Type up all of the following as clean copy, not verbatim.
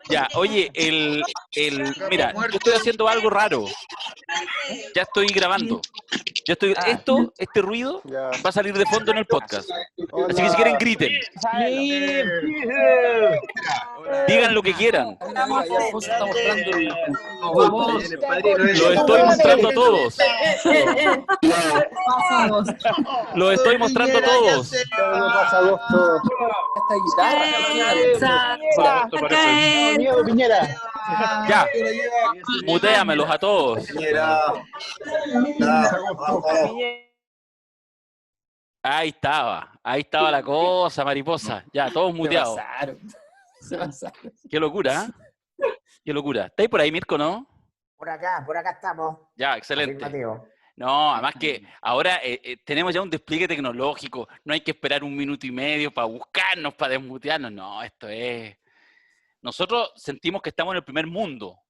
Ya, oye, mira, yo estoy haciendo algo raro. Ya estoy grabando. Este ruido Ya. va a salir de fondo en el podcast. Hola. Así que si quieren, griten. Digan lo que quieran. Estamos está mostrando el... Vamos. Lo estoy mostrando a todos. Pasamos. Lo estoy mostrando a todos. ¿Qué pasa, Agosto? Esta guitarra. No, miedo, Piñera. Ya, muteamelos a todos. Ahí estaba la cosa, mariposa. Ya, todos muteados. Se pasaron. Qué locura, ¿eh? Qué locura. ¿Estáis por ahí, Mirko, no? Por acá estamos. Ya, excelente. Afirmativo. No, además que ahora tenemos ya un despliegue tecnológico. No hay que esperar 1 minuto y medio para buscarnos, para desmutearnos. No, esto es... Nosotros sentimos que estamos en el primer mundo.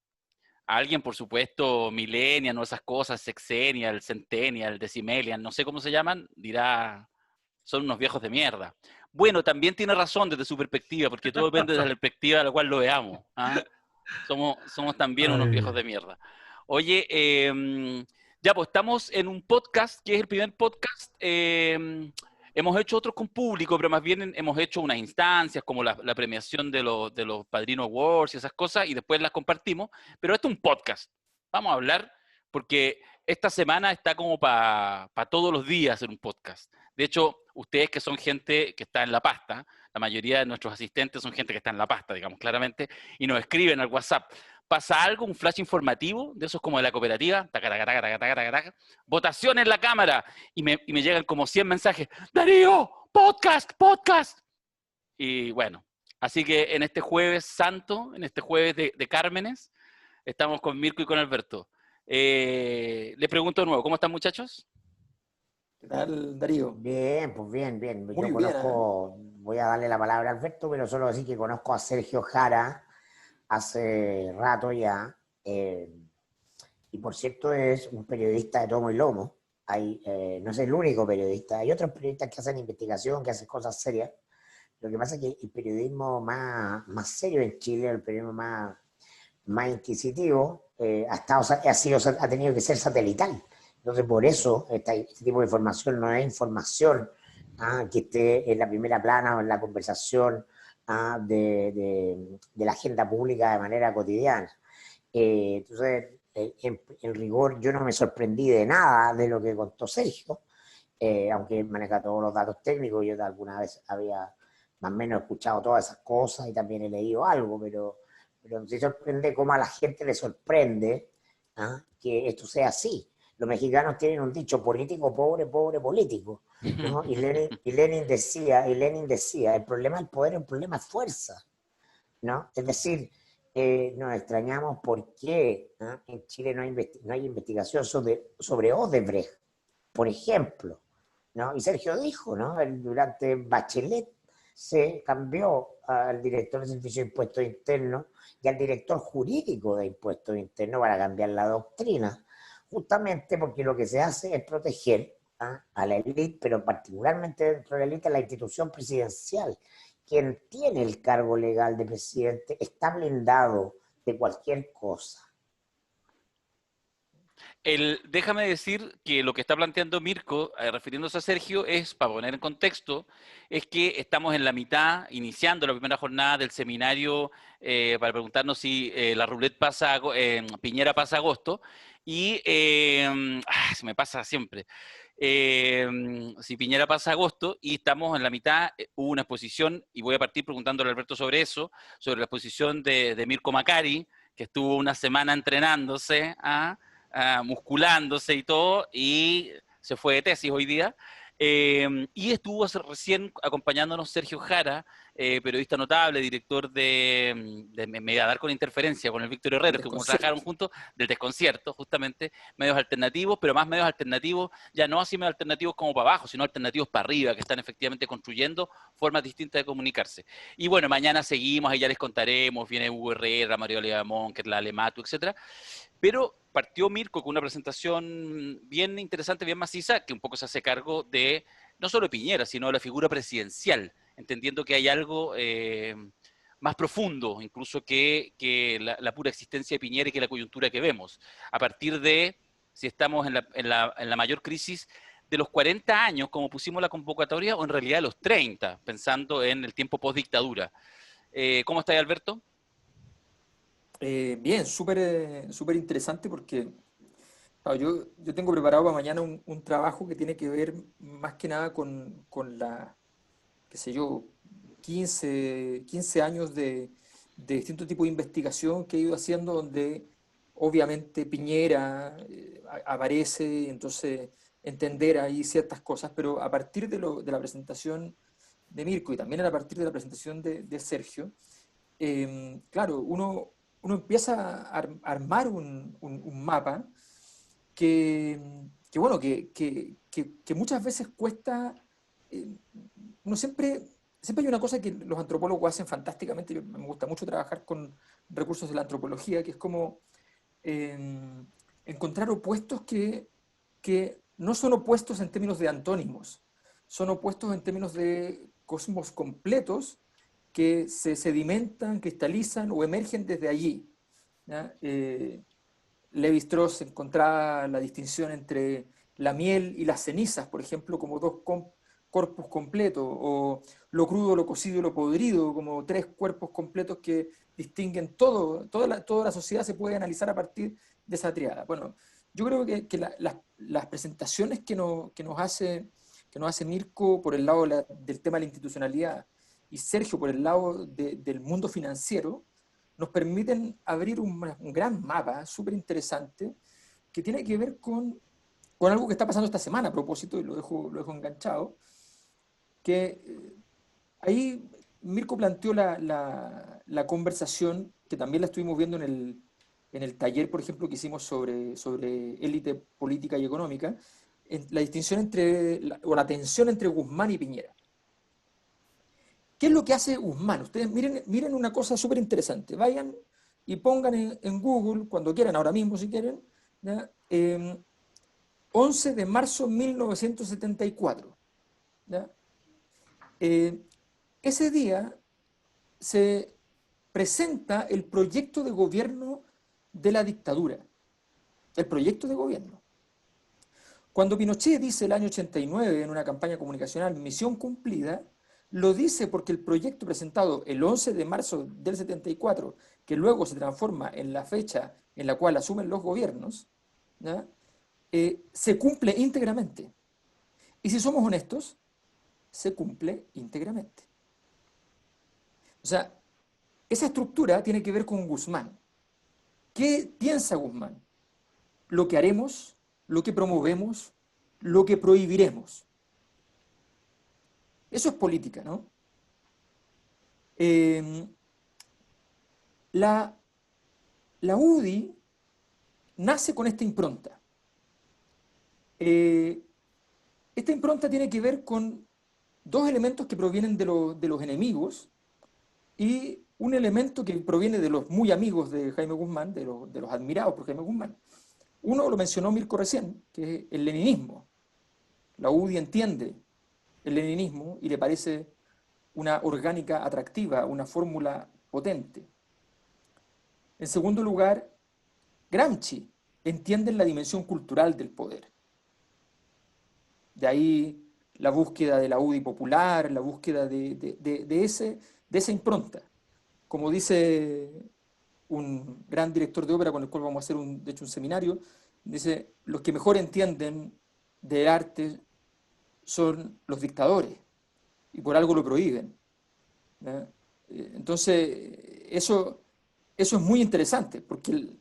Alguien, por supuesto, millennial, no esas cosas, sexennial, centennial, decimelial, no sé cómo se llaman, dirá, son unos viejos de mierda. Bueno, también tiene razón desde su perspectiva, porque todo depende de la perspectiva a la cual lo veamos. ¿Ah? Somos también unos viejos de mierda. Oye, ya pues estamos en un podcast, que es el primer podcast. Hemos hecho otros con público, pero más bien hemos hecho unas instancias como la premiación de los Padrino Awards y esas cosas, y después las compartimos. Pero esto es un podcast. Vamos a hablar, porque esta semana está como para todos los días en un podcast. De hecho, ustedes que son gente que está en la pasta, la mayoría de nuestros asistentes son gente que está en la pasta, digamos claramente, y nos escriben al WhatsApp. ¿Pasa algo? ¿Un flash informativo? De esos como de la cooperativa. Votación en la cámara. Y me llegan como 100 mensajes. ¡Darío! ¡Podcast! ¡Podcast! Y bueno, así que en este jueves santo, en este jueves de Cármenes, estamos con Mirko y con Alberto. Les pregunto de nuevo, ¿cómo están, muchachos? ¿Qué tal, Darío? Bien, pues bien. Muy Yo bien, conozco, voy a darle la palabra a Alberto, pero solo decir que conozco a Sergio Jara hace rato ya. Y por cierto es un periodista de tomo y lomo. No es el único periodista, hay otros periodistas que hacen investigación, que hacen cosas serias. Lo que pasa es que el periodismo más serio en Chile, el periodismo más inquisitivo, ha tenido que ser satelital. Entonces, por eso, este tipo de información no es información que esté en la primera plana o en la conversación de la agenda pública de manera cotidiana. Entonces, en rigor, yo no me sorprendí de nada de lo que contó Sergio, aunque maneja todos los datos técnicos. Yo alguna vez había más o menos escuchado todas esas cosas y también he leído algo, pero me sorprende cómo a la gente le sorprende que esto sea así. Los mexicanos tienen un dicho: político pobre, pobre político, ¿no? Y Lenin decía, el problema del poder es un problema de fuerza, ¿no? Es decir, nos extrañamos por qué en Chile no hay investigación sobre Odebrecht, por ejemplo, ¿no? Y Sergio dijo, ¿no? Durante Bachelet se cambió al director de Servicio de Impuestos Internos y al director jurídico de Impuestos Internos para cambiar la doctrina, justamente porque lo que se hace es proteger a la élite, pero particularmente dentro de la élite, a la institución presidencial. Quien tiene el cargo legal de presidente está blindado de cualquier cosa. Déjame decir que lo que está planteando Mirko, refiriéndose a Sergio, es, para poner en contexto, es que estamos en la mitad, iniciando la primera jornada del seminario, para preguntarnos si la roulette pasa, Piñera pasa a agosto, y se me pasa siempre. Si Piñera pasa a agosto, y estamos en la mitad, hubo una exposición, y voy a partir preguntándole a Alberto sobre eso, sobre la exposición de Mirko Macari, que estuvo una semana entrenándose musculándose y todo, y se fue de tesis hoy día. Y estuvo recién acompañándonos Sergio Jara, periodista notable, director de Mediadar con Interferencia, con el Víctor Herrera, que como trabajaron juntos, del Desconcierto, justamente, medios alternativos, pero más medios alternativos, ya no así medios alternativos como para abajo, sino alternativos para arriba, que están efectivamente construyendo formas distintas de comunicarse. Y bueno, mañana seguimos, ahí ya les contaremos, viene Hugo Herrera, Mario Leamón, Kerla Alematu, etcétera. Pero partió Mirko con una presentación bien interesante, bien maciza, que un poco se hace cargo de, no solo de Piñera, sino de la figura presidencial, entendiendo que hay algo, más profundo, incluso que la pura existencia de Piñera y que la coyuntura que vemos. A partir de, si estamos en la mayor crisis de los 40 años, como pusimos la convocatoria, o en realidad de los 30, pensando en el tiempo post-dictadura. ¿Cómo está ahí, Alberto? Bien, súper interesante porque claro, yo tengo preparado para mañana un trabajo que tiene que ver más que nada con la, qué sé yo, 15 años de distintos tipos de investigación que he ido haciendo donde obviamente Piñera aparece, entonces entender ahí ciertas cosas, pero a partir de la presentación de Mirko y también a partir de la presentación de Sergio, claro, uno empieza a armar un mapa que, bueno, que muchas veces cuesta, eh, uno siempre hay una cosa que los antropólogos hacen fantásticamente, me gusta mucho trabajar con recursos de la antropología, que es como encontrar opuestos que no son opuestos en términos de antónimos, son opuestos en términos de cosmos completos que se sedimentan, cristalizan o emergen desde allí. ¿Ya? Lévi-Strauss encontraba la distinción entre la miel y las cenizas, por ejemplo, como dos corpus completos, o lo crudo, lo cocido y lo podrido, como tres cuerpos completos que distinguen todo, toda la sociedad se puede analizar a partir de esa triada. Bueno, yo creo que las presentaciones que nos hace Mirko por el lado del tema de la institucionalidad y Sergio por el lado del mundo financiero, nos permiten abrir un gran mapa súper interesante que tiene que ver con algo que está pasando esta semana a propósito, y lo dejo enganchado, que ahí Mirko planteó la conversación, que también la estuvimos viendo en el taller, por ejemplo, que hicimos sobre élite política y económica, la distinción o la tensión entre Guzmán y Piñera. ¿Qué es lo que hace Guzmán? Ustedes miren una cosa súper interesante. Vayan y pongan en Google, cuando quieran, ahora mismo si quieren, ¿ya? 11 de marzo de 1974. ¿Ya? Ese día se presenta el proyecto de gobierno de la dictadura. El proyecto de gobierno. Cuando Pinochet dice el año 89 en una campaña comunicacional, misión cumplida, lo dice porque el proyecto presentado el 11 de marzo del 74, que luego se transforma en la fecha en la cual asumen los gobiernos, se cumple íntegramente. Y si somos honestos, se cumple íntegramente. O sea, esa estructura tiene que ver con Guzmán. ¿Qué piensa Guzmán? Lo que haremos, lo que promovemos, lo que prohibiremos. Eso es política, ¿no? La UDI nace con esta impronta. Esta impronta tiene que ver con dos elementos que provienen de los enemigos y un elemento que proviene de los muy amigos de Jaime Guzmán, de los admirados por Jaime Guzmán. Uno lo mencionó Mirko recién, que es el leninismo. La UDI entiende el leninismo y le parece una orgánica atractiva, una fórmula potente. En segundo lugar, Gramsci entiende la dimensión cultural del poder. De ahí la búsqueda de la UDI popular, la búsqueda de esa impronta. Como dice un gran director de ópera con el cual vamos a hacer de hecho un seminario, dice, los que mejor entienden de arte son los dictadores y por algo lo prohíben. ¿Ya? Entonces, eso es muy interesante porque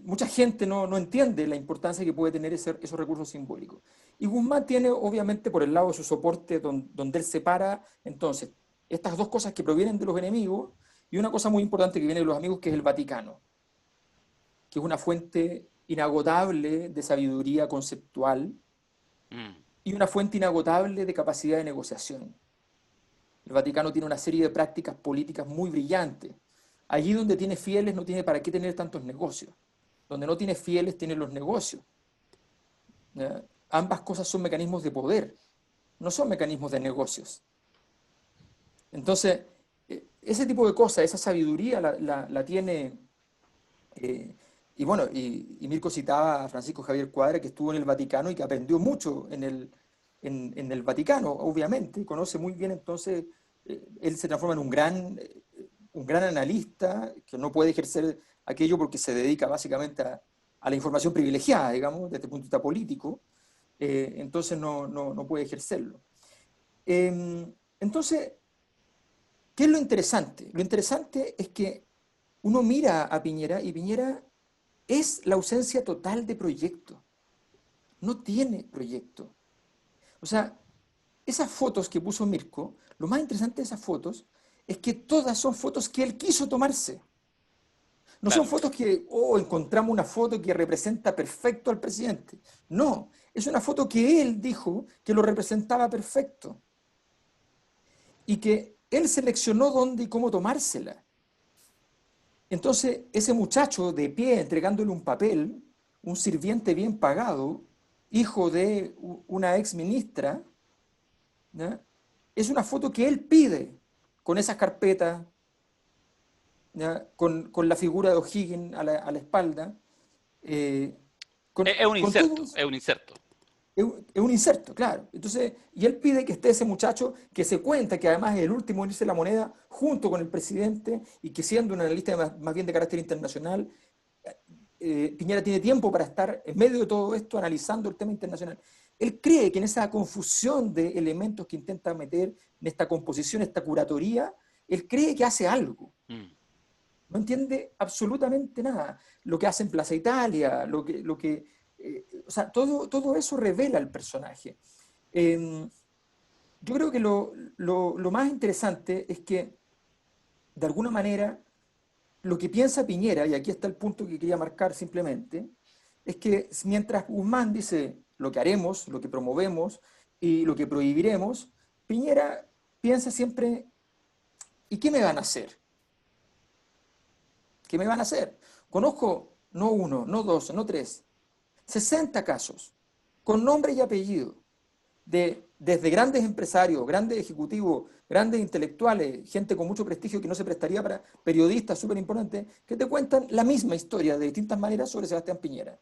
mucha gente no entiende la importancia que puede tener esos recursos simbólicos. Y Guzmán tiene, obviamente, por el lado de su soporte, donde él separa, entonces, estas dos cosas que provienen de los enemigos y una cosa muy importante que viene de los amigos, que es el Vaticano, que es una fuente inagotable de sabiduría conceptual y una fuente inagotable de capacidad de negociación. El Vaticano tiene una serie de prácticas políticas muy brillantes. Allí donde tiene fieles no tiene para qué tener tantos negocios. Donde no tiene fieles tiene los negocios. ¿Ya? Ambas cosas son mecanismos de poder, no son mecanismos de negocios. Entonces, ese tipo de cosas, esa sabiduría la tiene, y bueno, y Mirko citaba a Francisco Javier Cuadra, que estuvo en el Vaticano y que aprendió mucho en el Vaticano, obviamente, conoce muy bien, entonces, él se transforma en un gran analista, que no puede ejercer aquello porque se dedica básicamente a la información privilegiada, digamos, desde el punto de vista político, entonces no puede ejercerlo. Entonces, ¿qué es lo interesante? Lo interesante es que uno mira a Piñera y Piñera es la ausencia total de proyecto. No tiene proyecto. O sea, esas fotos que puso Mirko, lo más interesante de esas fotos es que todas son fotos que él quiso tomarse. No son Claro. fotos que, oh, encontramos una foto que representa perfecto al presidente. No, es una foto que él dijo que lo representaba perfecto. Y que él seleccionó dónde y cómo tomársela. Entonces, ese muchacho de pie entregándole un papel, un sirviente bien pagado, hijo de una ex ministra, ¿ya? Es una foto que él pide, con esas carpetas, ¿ya? Con la figura de O'Higgins a la espalda, eh, Es un con todo inserto, eso. es un inserto. Es un inserto, claro. Entonces, y él pide que esté ese muchacho que se cuenta que además es el último en irse la moneda junto con el presidente y que siendo un analista más bien de carácter internacional, Piñera tiene tiempo para estar en medio de todo esto analizando el tema internacional. Él cree que en esa confusión de elementos que intenta meter en esta composición, esta curatoría, él cree que hace algo. Mm. No entiende absolutamente nada. Lo que hace en Plaza Italia, o sea, todo eso revela el personaje. Yo creo que lo más interesante es que, de alguna manera, lo que piensa Piñera, y aquí está el punto que quería marcar simplemente, es que mientras Guzmán dice lo que haremos, lo que promovemos y lo que prohibiremos, Piñera piensa siempre, ¿y qué me van a hacer? ¿Qué me van a hacer? Conozco no uno, no dos, no tres, 60 casos, con nombre y apellido, desde grandes empresarios, grandes ejecutivos, grandes intelectuales, gente con mucho prestigio que no se prestaría para periodistas súper importantes, que te cuentan la misma historia de distintas maneras sobre Sebastián Piñera.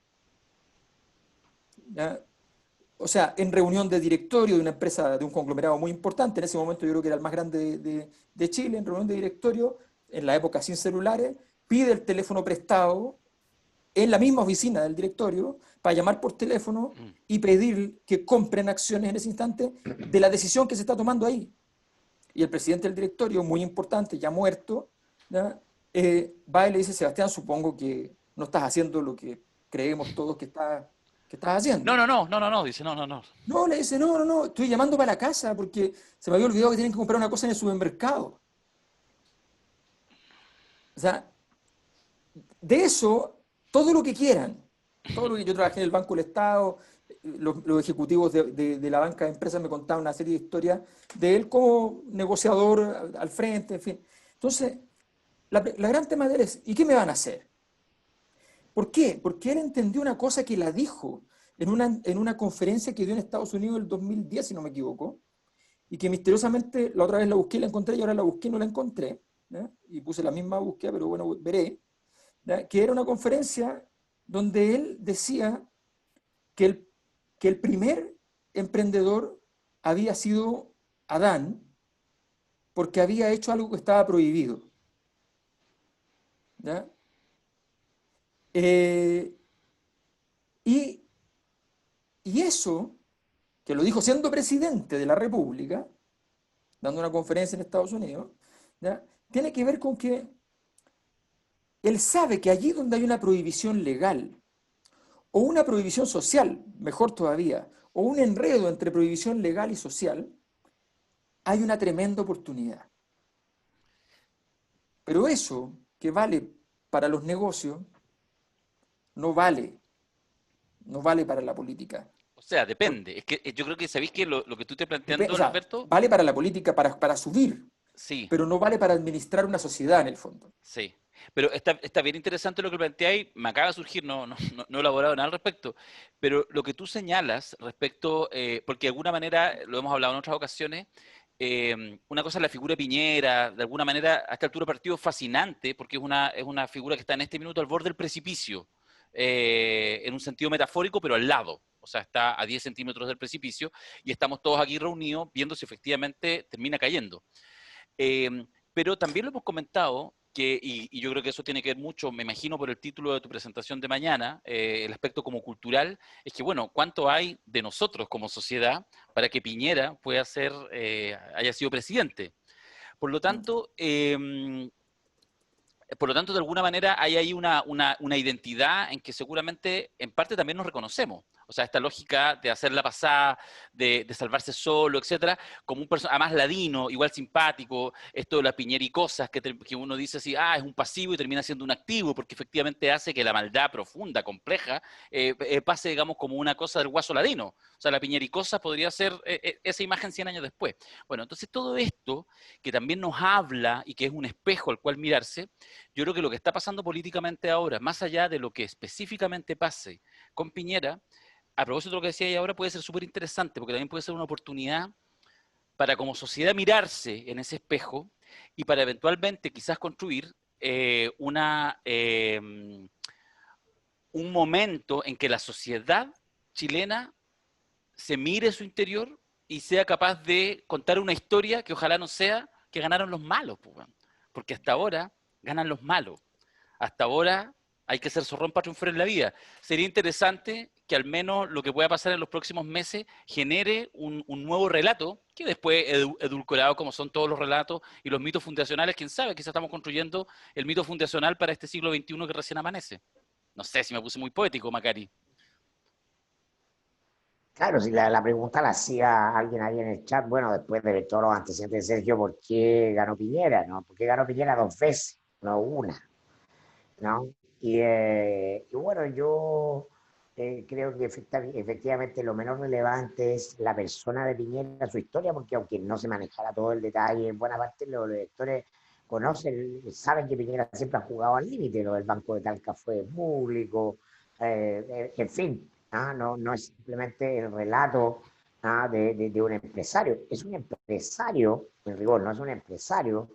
¿Ya? O sea, en reunión de directorio de una empresa, de un conglomerado muy importante, en ese momento yo creo que era el más grande de Chile, en reunión de directorio, en la época sin celulares, pide el teléfono prestado en la misma oficina del directorio para llamar por teléfono y pedir que compren acciones en ese instante de la decisión que se está tomando ahí. Y el presidente del directorio, muy importante, ya muerto, ¿ya? Va y le dice, Sebastián, supongo que no estás haciendo lo que creemos todos que estás haciendo. Dice, no. No, le dice, no, estoy llamando para la casa porque se me había olvidado que tienen que comprar una cosa en el supermercado. O sea, de eso, todo lo que quieran, todo lo que yo trabajé en el Banco del Estado, los ejecutivos de la banca de empresas me contaban una serie de historias de él como negociador al frente, en fin. Entonces, la gran tema de él es, ¿y qué me van a hacer? ¿Por qué? Porque él entendió una cosa que la dijo en una conferencia que dio en Estados Unidos en el 2010, si no me equivoco, y que misteriosamente la otra vez la busqué y la encontré, y ahora la busqué y no la encontré, ¿ya? Y puse la misma búsqueda, pero bueno, veré, ¿ya? Que era una conferencia donde él decía que que el primer emprendedor había sido Adán porque había hecho algo que estaba prohibido. ¿Ya? Eh, y, y eso, que lo dijo siendo presidente de la República, dando una conferencia en Estados Unidos, ¿ya? Tiene que ver con que él sabe que allí donde hay una prohibición legal, o una prohibición social, mejor todavía, o un enredo entre prohibición legal y social, hay una tremenda oportunidad. Pero eso que vale para los negocios, no vale, no vale para la política. O sea, depende. Es que yo creo que sabéis que lo que tú estás O planteando, sea, Alberto, vale para la política para subir, sí, pero no vale para administrar una sociedad en el fondo. sí. Pero está bien interesante lo que planteáis. Me acaba de surgir, no he elaborado nada al respecto. Pero lo que tú señalas respecto, porque de alguna manera, lo hemos hablado en otras ocasiones, una cosa es la figura de Piñera, de alguna manera, a esta altura del partido fascinante, porque es una figura que está en este minuto al borde del precipicio, en un sentido metafórico, pero al lado. O sea, está a 10 centímetros del precipicio y estamos todos aquí reunidos viendo si efectivamente termina cayendo. Pero también lo hemos comentado, y yo creo que eso tiene que ver mucho, me imagino por el título de tu presentación de mañana, el aspecto como cultural, es que, bueno, ¿cuánto hay de nosotros como sociedad para que Piñera pueda ser, haya sido presidente? Por lo tanto, de alguna manera hay ahí una identidad en que seguramente en parte también nos reconocemos. O sea, esta lógica de hacerla pasar, de salvarse solo, etcétera, como un personaje, además ladino, igual simpático, esto de la piñera y cosas, que uno dice así, es un pasivo y termina siendo un activo, porque efectivamente hace que la maldad profunda, compleja, pase, digamos, como una cosa del guaso ladino. O sea, la piñera y cosas podría ser esa imagen 100 años después. Bueno, entonces todo esto, que también nos habla y que es un espejo al cual mirarse, yo creo que lo que está pasando políticamente ahora, más allá de lo que específicamente pase con Piñera, a propósito de lo que decía ahí ahora, puede ser súper interesante, porque también puede ser una oportunidad para como sociedad mirarse en ese espejo y para eventualmente quizás construir un momento en que la sociedad chilena se mire su interior y sea capaz de contar una historia que ojalá no sea que ganaron los malos, porque hasta ahora ganan los malos. Hasta ahora hay que ser zorrón para triunfar en la vida. Sería interesante que al menos lo que pueda pasar en los próximos meses genere un nuevo relato, que después edulcorado como son todos los relatos y los mitos fundacionales, quién sabe, quizás estamos construyendo el mito fundacional para este siglo XXI que recién amanece. No sé si me puse muy poético, Macari. Claro, si la pregunta la hacía alguien ahí en el chat, bueno, después de ver todos los antecedentes de Sergio, ¿por qué ganó Piñera? ¿No? ¿Por qué ganó Piñera dos veces, no una? ¿No? Y bueno, yo creo que efectivamente lo menos relevante es la persona de Piñera, su historia, porque aunque no se manejara todo el detalle, en buena parte los lectores conocen, saben que Piñera siempre ha jugado al límite, lo del Banco de Talca fue público, en fin, no es simplemente el relato de un empresario, es un empresario, en rigor, no es un empresario,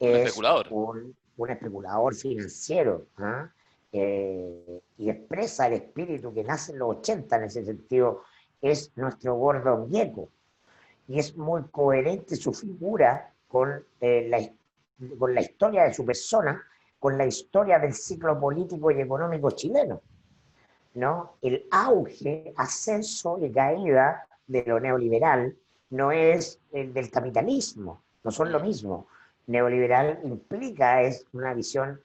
Un es especulador. un especulador financiero, y expresa el espíritu que nace en los 80 en ese sentido, es nuestro gordo muñeco. Y es muy coherente su figura con la historia de su persona, con la historia del ciclo político y económico chileno, ¿no? El auge, ascenso y caída de lo neoliberal no es el del capitalismo, no son lo mismo. Neoliberal implica, es una visión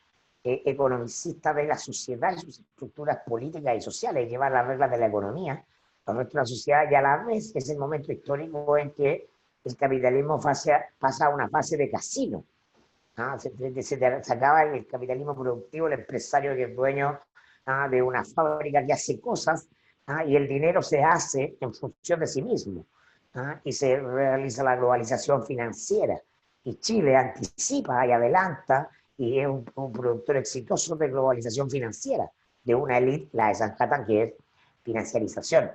economicista de la sociedad y sus estructuras políticas y sociales, llevar las reglas de la economía a nuestra sociedad, y a la vez es el momento histórico en que el capitalismo pasa a una fase de casino. Se acaba el capitalismo productivo, el empresario que es dueño de una fábrica que hace cosas, y el dinero se hace en función de sí mismo, y se realiza la globalización financiera. Y Chile anticipa y adelanta y es un productor exitoso de globalización financiera, de una élite, la de Sanhattan, que es financiarización.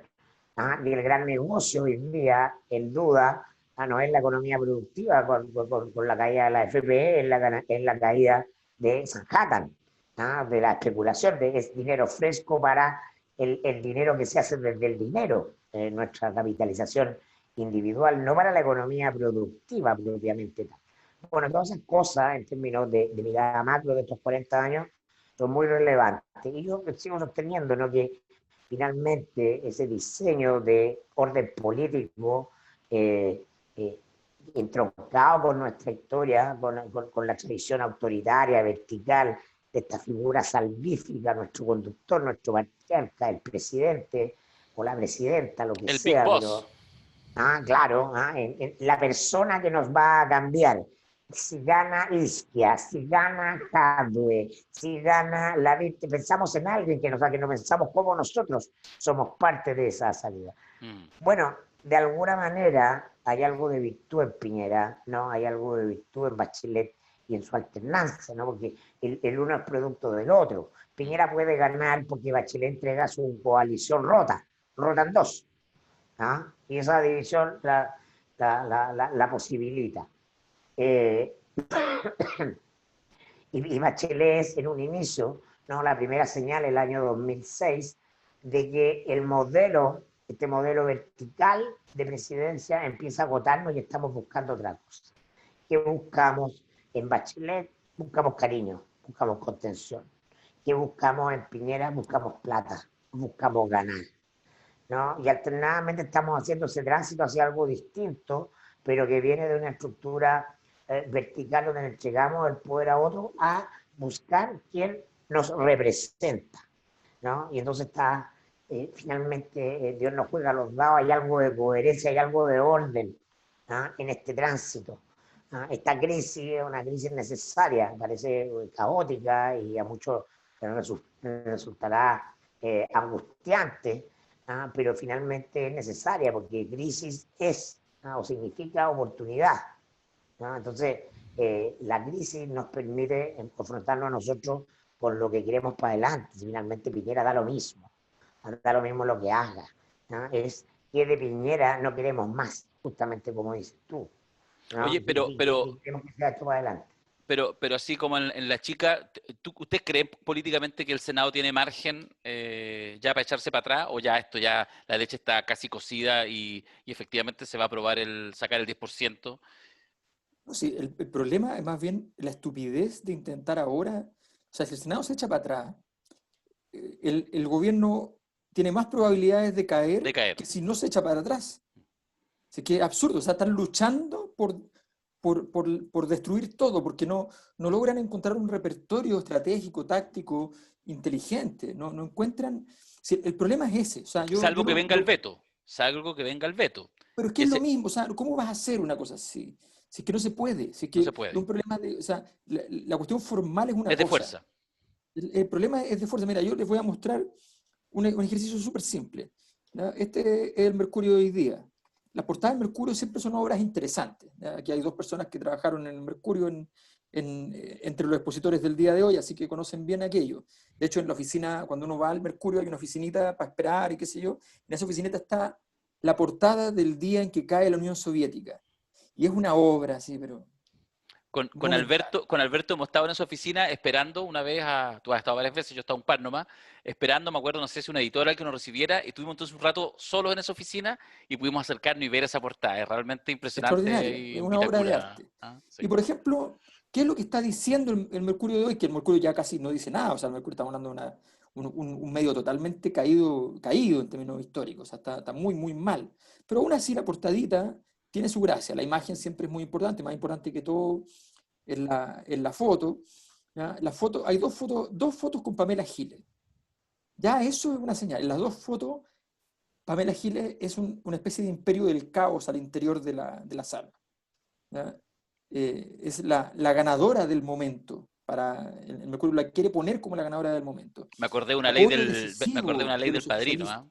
Y el gran negocio hoy en día, en duda, no es la economía productiva con la caída de la FPE, es la caída de Sanhattan, de la especulación, es dinero fresco para el dinero que se hace desde el dinero, nuestra capitalización individual, no para la economía productiva propiamente tal. Bueno, todas esas cosas en términos de mirada macro de estos 40 años son muy relevantes. Y yo sigo sosteniendo, ¿no?, que finalmente ese diseño de orden político entroncado con nuestra historia, con la tradición autoritaria, vertical, de esta figura salvífica, nuestro conductor, nuestro patriarca, el presidente o la presidenta, lo que El Big sea, pero Boss. claro, la persona que nos va a cambiar. Si gana Isquia, si gana Jadwe, si gana la gente, pensamos en alguien que no pensamos como nosotros somos parte de esa salida. Bueno, de alguna manera hay algo de virtud en Piñera, ¿no? Hay algo de virtud en Bachelet y en su alternancia, ¿no? Porque el uno es producto del otro. Piñera puede ganar porque Bachelet entrega su coalición rota, rotan dos. Y esa división la posibilita. Eh, y Bachelet en un inicio, ¿no? La primera señal el año 2006 de que el modelo, este modelo vertical de presidencia empieza a agotarnos y estamos buscando otra cosa. ¿Qué buscamos en Bachelet? Buscamos cariño, buscamos contención. ¿Qué buscamos en Piñera? Buscamos plata, buscamos ganar, ¿no? Y alternadamente estamos haciendo ese tránsito hacia algo distinto, pero que viene de una estructura vertical donde entregamos el poder a otro a buscar quién nos representa, ¿no? Y entonces está, finalmente, Dios nos juega los dados, hay algo de coherencia, hay algo de orden, ¿no? En este tránsito. ¿No? Esta crisis es una crisis necesaria, parece caótica y a muchos resultará angustiante, ¿no? Pero finalmente es necesaria porque crisis es, ¿no? O significa oportunidad, ¿no? Entonces, la crisis nos permite confrontarnos a nosotros con lo que queremos para adelante. Si finalmente Piñera da lo mismo lo que haga, ¿no? Es que de Piñera no queremos más, justamente como dices tú, ¿no? Oye, y queremos que sea esto para adelante. Pero así como en la chica, ¿usted cree políticamente que el Senado tiene margen ya para echarse para atrás o ya esto ya la leche está casi cocida y efectivamente se va a aprobar sacar el 10%? No, sí, el problema es más bien la estupidez de intentar ahora, o sea, si el Senado se echa para atrás, el gobierno tiene más probabilidades de caer De caer. que si no se echa para atrás. Así que es absurdo, o sea, están luchando por destruir todo, porque no logran encontrar un repertorio estratégico, táctico, inteligente, no encuentran... Si el problema es ese, o sea, Salvo que venga el veto, salvo que venga el veto. pero es que es lo mismo, o sea, ¿cómo vas a hacer una cosa así? Si es que no se puede, si es que No se puede. es un problema de, o sea, la cuestión formal es una cosa. Es de fuerza. El problema es de fuerza. Mira, yo les voy a mostrar un ejercicio súper simple, ¿ya? Este es el Mercurio de hoy día. Las portadas del Mercurio siempre son obras interesantes, ¿ya? Aquí hay dos personas que trabajaron en el Mercurio entre los expositores del día de hoy, así que conocen bien aquello. De hecho, en la oficina, cuando uno va al Mercurio, hay una oficinita para esperar y qué sé yo. En esa oficinita está la portada del día en que cae la Unión Soviética. Y es una obra, así, pero... Con Alberto hemos estado en esa oficina esperando una vez, tú has estado varias veces, yo he estado un par nomás, esperando, me acuerdo, no sé si una editora que nos recibiera, y estuvimos entonces un rato solos en esa oficina y pudimos acercarnos y ver esa portada. Es realmente impresionante. Extraordinaria, es una obra de arte. Sí. Y por ejemplo, ¿qué es lo que está diciendo el Mercurio de hoy? Que el Mercurio ya casi no dice nada, o sea, el Mercurio está hablando de un medio totalmente caído en términos históricos, o sea, está muy, muy mal. Pero aún así la portadita tiene su gracia, la imagen siempre es muy importante, más importante que todo en la foto. ¿Ya? Hay dos fotos con Pamela Giles. Ya eso es una señal. En las dos fotos, Pamela Giles es una especie de imperio del caos al interior de la sala. ¿Ya? Es la ganadora del momento. El Mercurio la quiere poner como la ganadora del momento. Me acordé de una ley del Padrino.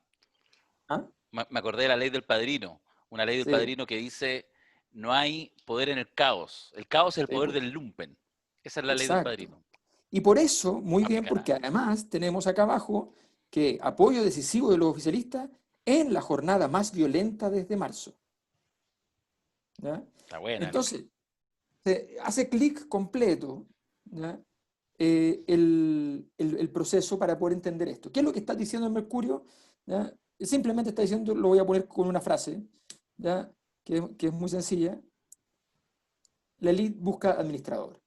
¿Ah? Me acordé de la ley del Padrino. Una ley del Padrino que dice: no hay poder en el caos. El caos es el poder del lumpen. Esa es la ley del Padrino. Y por eso, muy bien, porque además tenemos acá abajo que apoyo decisivo de los oficialistas en la jornada más violenta desde marzo. ¿Ya? Está buena. Entonces, hace clic completo, ¿ya? El proceso para poder entender esto. ¿Qué es lo que está diciendo el Mercurio? ¿Ya? Simplemente está diciendo, lo voy a poner con una frase, ¿ya? Que es muy sencilla. La élite busca administrador.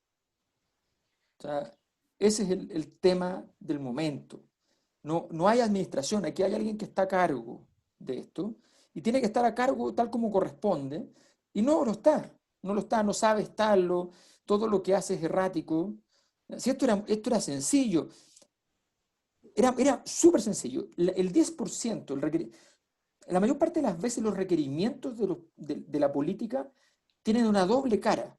O sea, ese es el tema del momento. No hay administración, aquí hay alguien que está a cargo de esto y tiene que estar a cargo tal como corresponde y no lo está, no sabe estarlo, todo lo que hace es errático. Si esto era sencillo, era súper sencillo. El 10%, la mayor parte de las veces los requerimientos de la política tienen una doble cara.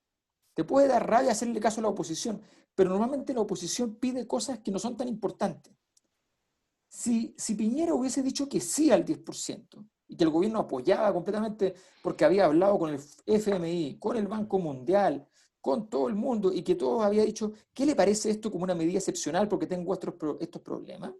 Te puede dar rabia hacerle caso a la oposición, pero normalmente la oposición pide cosas que no son tan importantes. Si Piñera hubiese dicho que sí al 10% y que el gobierno apoyaba completamente porque había hablado con el FMI, con el Banco Mundial, con todo el mundo y que todos habían dicho, ¿qué le parece esto como una medida excepcional porque tengo estos problemas?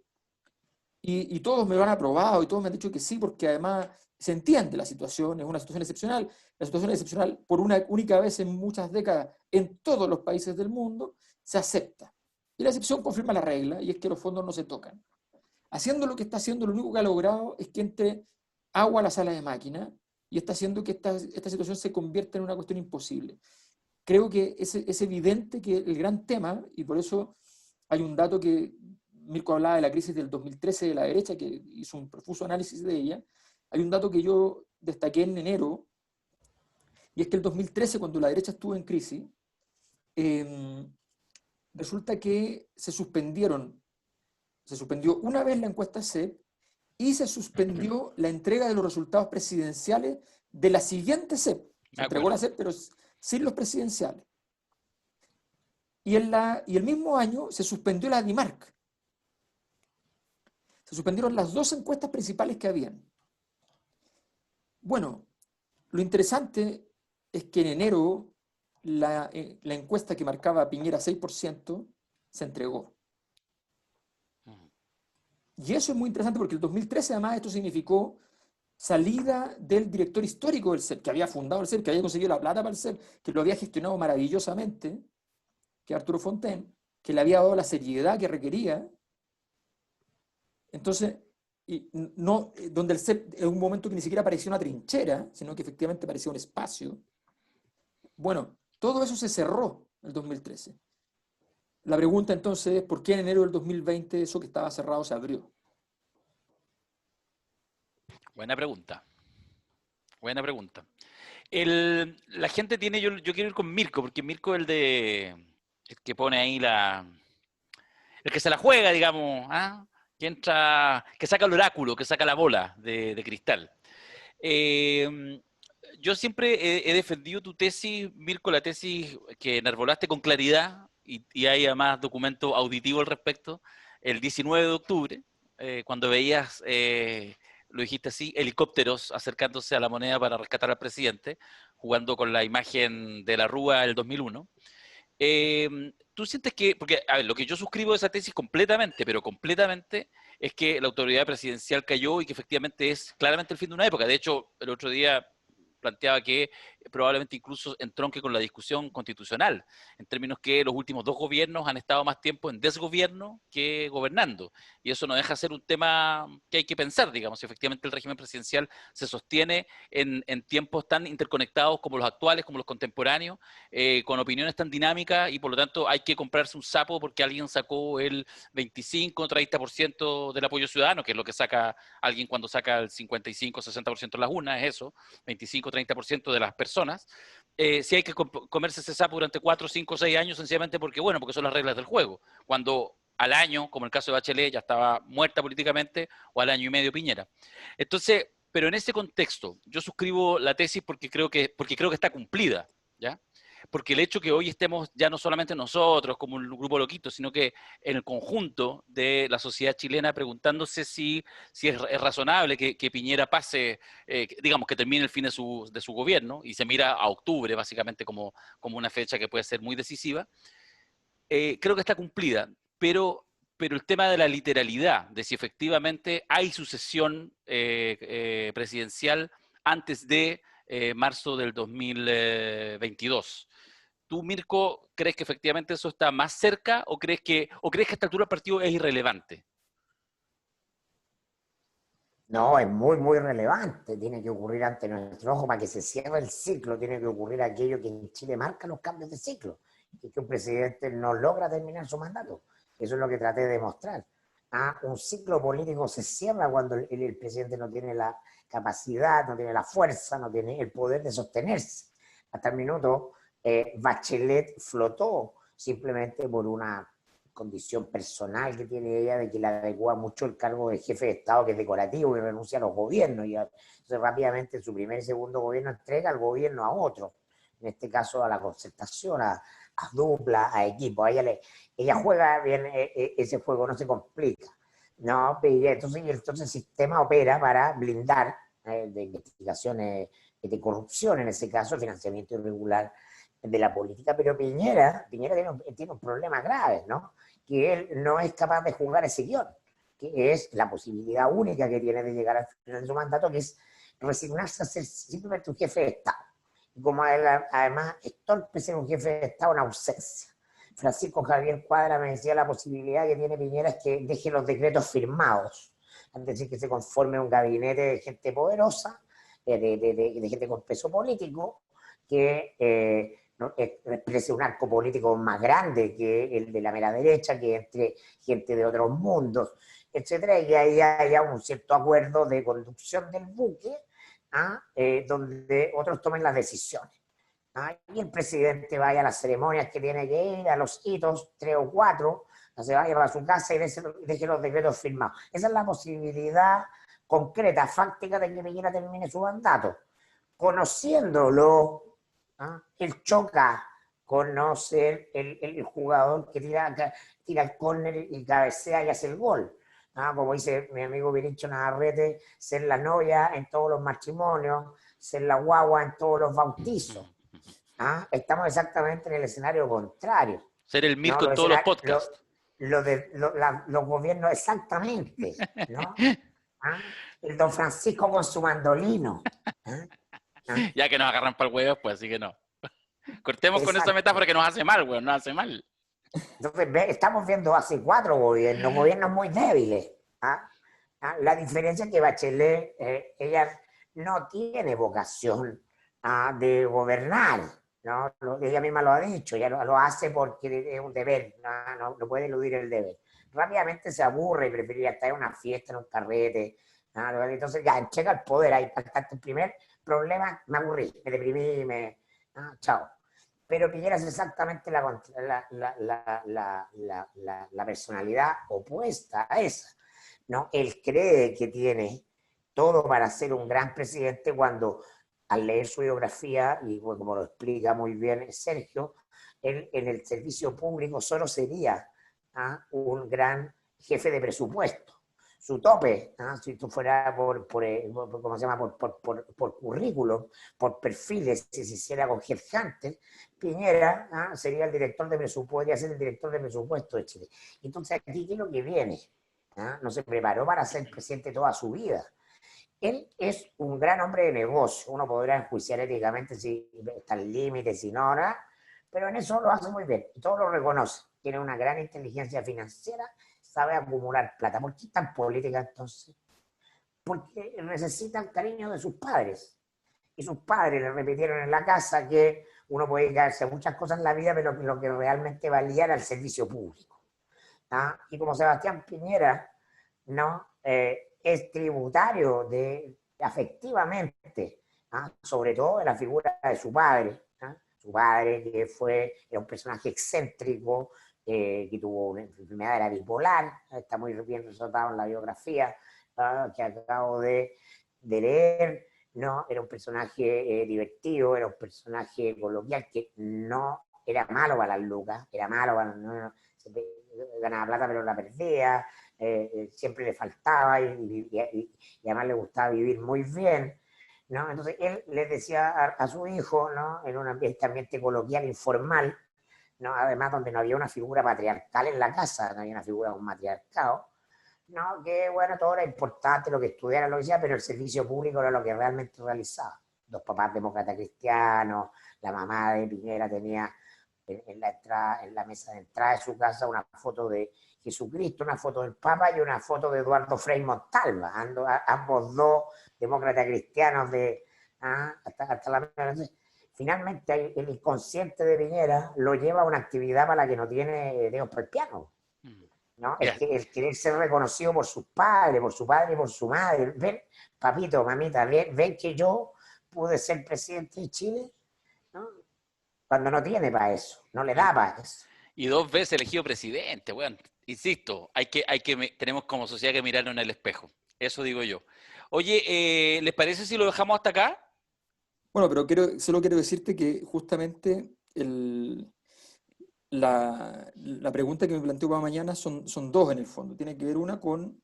Y todos me lo han aprobado y todos me han dicho que sí porque además se entiende la situación, es una situación excepcional, la situación es excepcional por una única vez en muchas décadas en todos los países del mundo, se acepta. Y la excepción confirma la regla, y es que los fondos no se tocan. Haciendo lo que está haciendo, lo único que ha logrado es que entre agua a la sala de máquina, y está haciendo que esta situación se convierta en una cuestión imposible. Creo que es evidente que el gran tema, y por eso hay un dato que Mirko hablaba de la crisis del 2013 de la derecha, que hizo un profuso análisis de ella, hay un dato que yo destaqué en enero, y es que el 2013, cuando la derecha estuvo en crisis, resulta que se suspendió una vez la encuesta CEP y se suspendió la entrega de los resultados presidenciales de la siguiente CEP. Se entregó la CEP, pero sin los presidenciales. Y el mismo año se suspendió la DIMARC. Se suspendieron las dos encuestas principales que habían. Bueno, lo interesante es que en enero la encuesta que marcaba a Piñera 6% se entregó. Y eso es muy interesante porque el 2013 además esto significó salida del director histórico del CEP, que había fundado el CEP, que había conseguido la plata para el CEP, que lo había gestionado maravillosamente, que Arturo Fontaine, que le había dado la seriedad que requería. Entonces, donde el CEP en un momento que ni siquiera parecía una trinchera, sino que efectivamente parecía un espacio. Bueno, todo eso se cerró en el 2013. La pregunta entonces es, ¿por qué en enero del 2020 eso que estaba cerrado se abrió? Buena pregunta. Buena pregunta. La gente tiene, yo quiero ir con Mirko, porque Mirko es el que pone ahí el que se la juega, digamos, ¿ah? Que entra, que saca el oráculo, que saca la bola de cristal. Yo siempre he defendido tu tesis, Mirko, la tesis que enarbolaste con claridad, y hay además documento auditivo al respecto, el 19 de octubre, cuando veías, lo dijiste así, helicópteros acercándose a la moneda para rescatar al presidente, jugando con la imagen de la Rúa del 2001. ¿Tú sientes que, porque a ver, lo que yo suscribo de esa tesis completamente, pero completamente, es que la autoridad presidencial cayó y que efectivamente es claramente el fin de una época? De hecho, el otro día planteaba que probablemente incluso entronque con la discusión constitucional, en términos que los últimos dos gobiernos han estado más tiempo en desgobierno que gobernando. Y eso no deja de ser un tema que hay que pensar, digamos, si efectivamente el régimen presidencial se sostiene en tiempos tan interconectados como los actuales, como los contemporáneos, con opiniones tan dinámicas, y por lo tanto hay que comprarse un sapo porque alguien sacó el 25-30% del apoyo ciudadano, que es lo que saca alguien cuando saca el 55-60% de las urnas, es eso, 25-30% de las personas. Si hay que comerse ese sapo durante 4, 5, 6 años, sencillamente porque son las reglas del juego. Cuando al año, como el caso de Bachelet, ya estaba muerta políticamente, o al año y medio Piñera. Entonces, pero en ese contexto, yo suscribo la tesis porque creo que está cumplida, ¿ya? Porque el hecho que hoy estemos ya no solamente nosotros como un grupo loquito, sino que en el conjunto de la sociedad chilena preguntándose si es razonable que Piñera pase, digamos, que termine el fin de su gobierno, y se mira a octubre básicamente como una fecha que puede ser muy decisiva, creo que está cumplida, pero el tema de la literalidad, de si efectivamente hay sucesión presidencial antes de marzo del 2022. ¿Tú, Mirko, crees que efectivamente eso está más cerca, o crees que a esta altura el partido es irrelevante? No, es muy, muy relevante. Tiene que ocurrir ante nuestro ojo para que se cierre el ciclo. Tiene que ocurrir aquello que en Chile marca los cambios de ciclo. Y que un presidente no logra terminar su mandato. Eso es lo que traté de demostrar. Un ciclo político se cierra cuando el presidente no tiene la capacidad, no tiene la fuerza, no tiene el poder de sostenerse. Hasta el minuto, Bachelet flotó simplemente por una condición personal que tiene ella de que le adecua mucho el cargo de jefe de Estado, que es decorativo y renuncia a los gobiernos. Y entonces rápidamente en su primer y segundo gobierno entrega el gobierno a otro, en este caso a la concertación, a dupla, a equipo. Ella juega bien ese juego, no se complica. No, entonces el sistema opera para blindar de investigaciones de corrupción, en ese caso, financiamiento irregular de la política. Pero Piñera tiene un problema grave, ¿no? Que él no es capaz de jugar ese guión, que es la posibilidad única que tiene de llegar al final de su mandato, que es resignarse a ser simplemente un jefe de Estado. Y como además es torpe ser un jefe de Estado en ausencia. Francisco Javier Cuadra me decía la posibilidad que tiene Piñera es que deje los decretos firmados, es decir, que se conforme un gabinete de gente poderosa, de gente con peso político, que exprese un arco político más grande que el de la mera derecha, que entre gente de otros mundos, etcétera, y ahí haya un cierto acuerdo de conducción del buque, donde otros tomen las decisiones. Y el presidente vaya a las ceremonias que tiene que ir, a los hitos, 3 o 4, se vaya para su casa y deje los decretos firmados. Esa es la posibilidad concreta, fáctica, de que Piñera termine su mandato. Conociéndolo, él choca con no ser el jugador que tira el córner y cabecea y hace el gol. Como dice mi amigo Vinicio Navarrete, ser la novia en todos los matrimonios, ser la guagua en todos los bautizos. Estamos exactamente en el escenario contrario. Ser el Mirko en todos los podcasts. Los gobiernos, exactamente, ¿no? El don Francisco con su mandolino. Ya que nos agarran para el huevo, pues así que no. Cortemos con esa metáfora que nos hace mal, güey, nos hace mal. Entonces, estamos viendo hace 4 gobiernos muy débiles. La diferencia es que Bachelet, ella no tiene vocación de gobernar, ¿no? Ella misma lo ha dicho, ella lo hace porque es un deber, no puede eludir el deber. Rápidamente se aburre y preferiría estar en una fiesta, en un carrete. Entonces ya llega el poder ahí, el primer problema, me aburrí, me deprimí, chao. Pero Piñera es exactamente la personalidad opuesta a esa, ¿no? Él cree que tiene todo para ser un gran presidente cuando, al leer su biografía, y como lo explica muy bien Sergio, él en el servicio público solo sería un gran jefe de presupuesto. Su tope, si tú fueras ¿cómo se llama? Por currículum, por perfiles, si se hiciera con headhunter, Piñera sería el director de presupuesto, podría ser el director de presupuesto de Chile. Entonces, aquí, ¿qué es lo que viene? No se preparó para ser presidente toda su vida. Él es un gran hombre de negocio. Uno podrá enjuiciar éticamente si está al límite, si no, pero en eso lo hace muy bien. Y todos lo reconocen. Tiene una gran inteligencia financiera, sabe acumular plata. ¿Por qué tan política entonces? Porque necesita el cariño de sus padres. Y sus padres le repitieron en la casa que uno puede dedicarse a muchas cosas en la vida, pero lo que realmente valía era el servicio público. Y como Sebastián Piñera, ¿no? Es tributario afectivamente, sobre todo de la figura de su padre. Su padre, que era un personaje excéntrico, que tuvo una enfermedad, era bipolar, está muy bien resaltado en la biografía que acabo de leer, ¿no? Era un personaje divertido, era un personaje coloquial que no era malo para las lucas, era malo para... ganaba plata pero la perdía, siempre le faltaba y además le gustaba vivir muy bien, ¿no? Entonces él les decía a su hijo, ¿no? En un ambiente coloquial, informal, ¿no? Además donde no había una figura patriarcal en la casa, no había una figura de un matriarcado, ¿no? Que bueno, todo era importante, lo que estudiara, lo que sea, pero el servicio público era lo que realmente realizaba. Los papás demócratas cristianos, la mamá de Piñera tenía en la mesa de entrada de su casa una foto de Jesucristo, una foto del Papa y una foto de Eduardo Frei Montalva, ambos dos demócratas cristianos hasta la media. Finalmente el inconsciente de Piñera lo lleva a una actividad para la que no tiene dedos para el piano, ¿no? El querer ser reconocido por sus padres, por su padre y por su madre. Ven, papito, mamita, ven que yo pude ser presidente de Chile, ¿no? Cuando no tiene para eso, no le da para eso. Y 2 veces elegido presidente, bueno, insisto, tenemos como sociedad que mirarnos en el espejo. Eso digo yo. Oye, ¿les parece si lo dejamos hasta acá? Bueno, pero solo quiero decirte que justamente la pregunta que me planteo para mañana son 2 en el fondo. Tiene que ver una con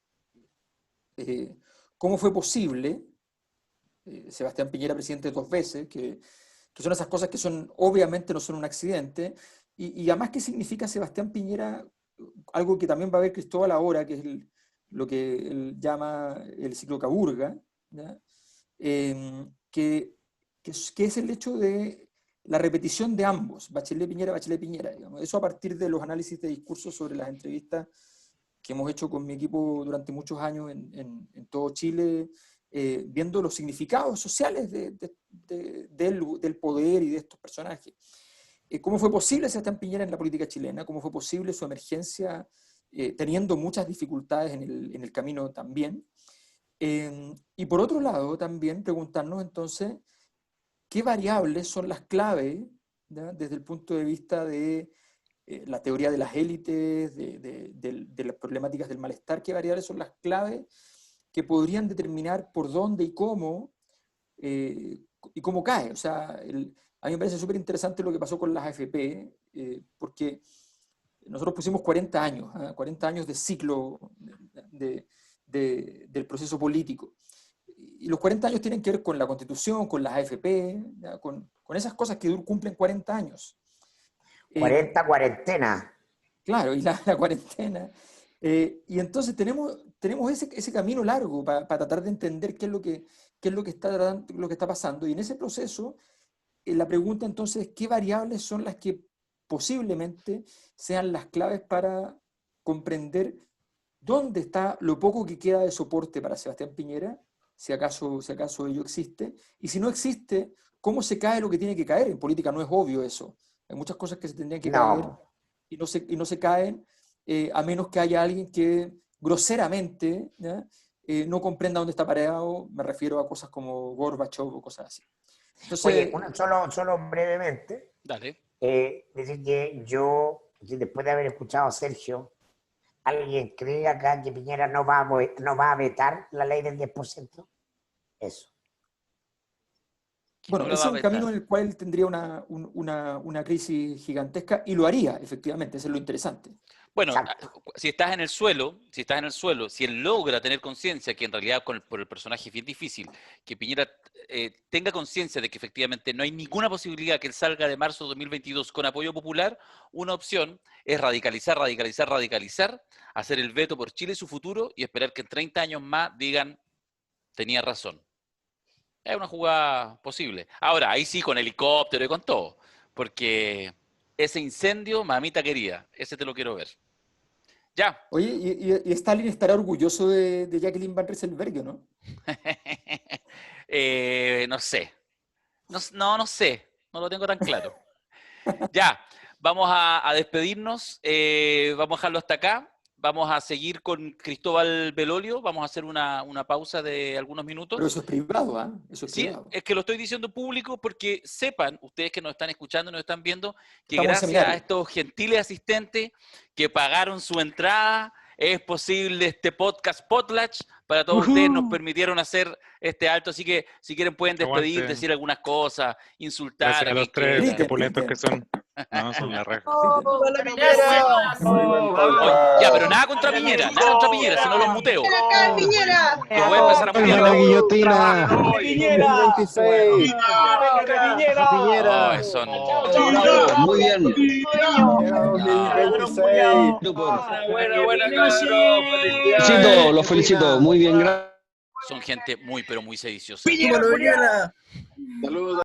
cómo fue posible Sebastián Piñera presidente 2 veces, que son esas cosas que obviamente no son un accidente, y además qué significa Sebastián Piñera, algo que también va a ver Cristóbal ahora, que es lo que él llama el ciclo Caburga, ¿ya? que es el hecho de la repetición de ambos, Bachelet-Piñera, Bachelet-Piñera, digamos. Eso a partir de los análisis de discursos sobre las entrevistas que hemos hecho con mi equipo durante muchos años en todo Chile, viendo los significados sociales del poder y de estos personajes. ¿Cómo fue posible Sebastián Piñera en la política chilena? ¿Cómo fue posible su emergencia, teniendo muchas dificultades en el camino también? Y por otro lado, también preguntarnos entonces, ¿qué variables son las claves, ¿ya?, desde el punto de vista de la teoría de las élites, de las problemáticas del malestar? ¿Qué variables son las claves que podrían determinar por dónde y cómo cae? O sea, a mí me parece súper interesante lo que pasó con las AFP, porque nosotros pusimos 40 años, 40 años de ciclo del proceso político. Y los 40 años tienen que ver con la Constitución, con las AFP, con esas cosas que cumplen 40 años. 40 cuarentena. Claro, y la cuarentena. Y entonces tenemos ese camino largo para tratar de entender qué es lo que está pasando. Y en ese proceso, la pregunta entonces es, ¿qué variables son las que posiblemente sean las claves para comprender dónde está lo poco que queda de soporte para Sebastián Piñera, si acaso ello existe, y si no existe, cómo se cae lo que tiene que caer? En política no es obvio eso. Hay muchas cosas que se tendrían que caer y no se caen, a menos que haya alguien que groseramente, ¿ya?, no comprenda dónde está parado. Me refiero a cosas como Gorbachev o cosas así. Entonces, Oye, solo brevemente. Dale. Decir que yo, después de haber escuchado a Sergio, ¿alguien cree acá que Piñera no va a vetar la ley del 10%? Eso. bueno, No lo ese va es a un camino vetar. en el cual él tendría una crisis gigantesca, y lo haría, efectivamente, eso es lo interesante. Bueno, Exacto. si estás en el suelo, si él logra tener conciencia, que en realidad por el personaje es bien difícil, que Piñera tenga conciencia de que efectivamente no hay ninguna posibilidad que él salga de marzo de 2022 con apoyo popular, una opción es radicalizar, hacer el veto por Chile y su futuro y esperar que en 30 años más digan, tenía razón. Es una jugada posible. Ahora, ahí sí, con helicóptero y con todo, porque ese incendio, mamita querida, ese te lo quiero ver. Ya. Oye, y Stalin estará orgulloso de Jacqueline Van Rieselberghe, ¿no? No sé. No sé. No lo tengo tan claro. Ya, vamos a despedirnos. Vamos a dejarlo hasta acá. Vamos a seguir con Cristóbal Belolio. Vamos a hacer una pausa de algunos minutos. Pero eso es privado, ¿ah? Eso es Sí, privado. es que lo estoy diciendo público porque sepan, ustedes que nos están escuchando, nos están viendo, que Estamos en gracias seminario. a estos gentiles asistentes que pagaron su entrada, es posible este podcast Potlatch. Para todos ustedes nos permitieron hacer este alto, así que si quieren pueden despedir, Aguante. decir algunas cosas, insultar Gracias a quien los tres, quieran. qué pulentos que son. No, son la raja. Ya, pero nada contra Piñera, si no los muteo. ¡Acá, Piñera! Los voy a empezar a ¡Viva la mutear. guillotina! Piñera! 2026. Piñera! Piñera. Oh, son... Muy bien. Piñera 2026. Felicito, los felicito. Muy bien, gracias. Son gente muy, pero muy sediciosa. ¡Piñera! Saludos.